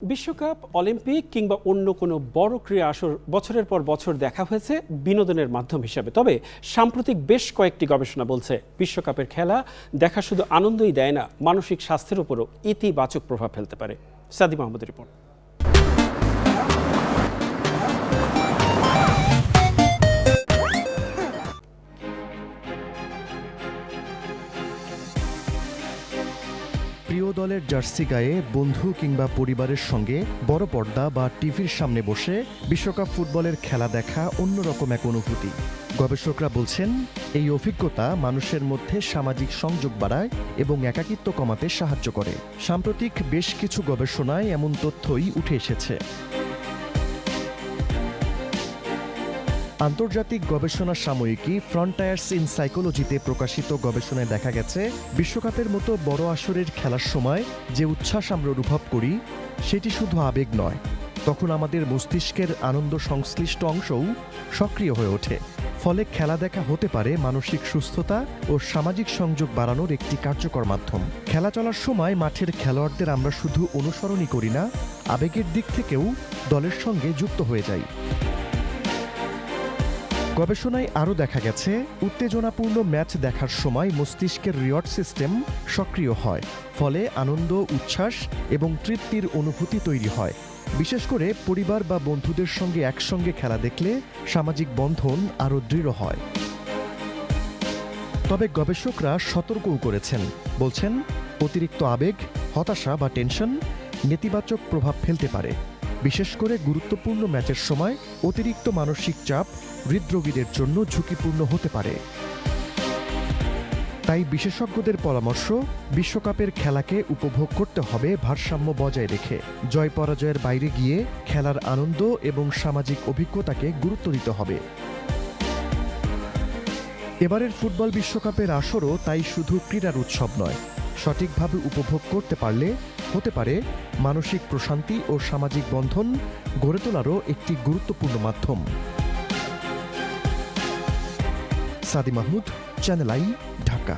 বিশ্বকাপ, অলিম্পিক কিংবা অন্য কোনো বড় ক্রীড়া আসর বছরের পর বছর দেখা হয়েছে বিনোদনের মাধ্যম হিসেবে। তবে সাম্প্রতিক বেশ কয়েকটি গবেষণা বলছে বিশ্বকাপের খেলা দেখা শুধু আনন্দই দেয় না, মানসিক স্বাস্থ্যের উপরও ইতিবাচক প্রভাব ফেলতে পারে। সাদি মাহমুদের রিপোর্ট। প্রিয় দলের জার্সি গায়ে বন্ধু কিংবা পরিবারের সঙ্গে বড় পর্দা বা টিভির সামনে বসে বিশ্বকাপ ফুটবলের খেলা দেখা অন্যরকম এক অনুভূতি। গবেষকরা বলছেন, এই অভিজ্ঞতা মানুষের মধ্যে সামাজিক সংযোগ বাড়ায় এবং একাকিত্ব কমাতে সাহায্য করে। সাম্প্রতিক বেশ কিছু গবেষণায় এমন তথ্যই উঠে এসেছে। আন্তর্জাতিক গবেষণা সাময়িকী ফ্রন্টায়ার্স ইন সাইকোলজিতে প্রকাশিত গবেষণায় দেখা গেছে, বিশ্বকাপের মতো বড় আসরের খেলার সময় যে উচ্ছ্বাস আমরা অনুভব করি সেটি শুধু আবেগ নয়, তখন আমাদের মস্তিষ্কের আনন্দ সংশ্লিষ্ট অংশও সক্রিয় হয়ে ওঠে। ফলে খেলা দেখা হতে পারে মানসিক সুস্থতা ও সামাজিক সংযোগ বাড়ানোর একটি কার্যকর মাধ্যম। খেলা চলার সময় মাঠের খেলোয়াড়দের আমরা শুধু অনুসরণই করি না, আবেগের দিক থেকেও দলের সঙ্গে যুক্ত হয়ে যাই। গবেষণায় আরও দেখা গেছে, উত্তেজনাপূর্ণ ম্যাচ দেখার সময় মস্তিষ্কের রিওয়ার্ড সিস্টেম সক্রিয় হয়, ফলে আনন্দ, উচ্ছ্বাস এবং তৃপ্তির অনুভূতি তৈরি হয়। বিশেষ করে পরিবার বা বন্ধুদের সঙ্গে একসঙ্গে খেলা দেখলে সামাজিক বন্ধন আরও দৃঢ় হয়। তবে গবেষকরা সতর্কও করেছেন, বলছেন অতিরিক্ত আবেগ, হতাশা বা টেনশন নেতিবাচক প্রভাব ফেলতে পারে। বিশেষ করে গুরুত্বপূর্ণ ম্যাচের সময় অতিরিক্ত মানসিক চাপ হৃদরোগীদের জন্য ঝুঁকিপূর্ণ হতে পারে। তাই বিশেষজ্ঞদের পরামর্শ, বিশ্বকাপের খেলাকে উপভোগ করতে হবে ভারসাম্য বজায় রেখে। জয় পরাজয়ের বাইরে গিয়ে খেলার আনন্দ এবং সামাজিক অভিজ্ঞতাকে গুরুত্ব দিতে হবে। এবারের ফুটবল বিশ্বকাপের আসরও তাই শুধু ক্রীড়ার উৎসব নয়, সঠিকভাবে উপভোগ করতে পারলে হতে পারে মানসিক প্রশান্তি ও সামাজিক বন্ধন গড়ে তোলারও একটি গুরুত্বপূর্ণ মাধ্যম। সাদি মাহমুদ, চ্যানেল আই, ঢাকা।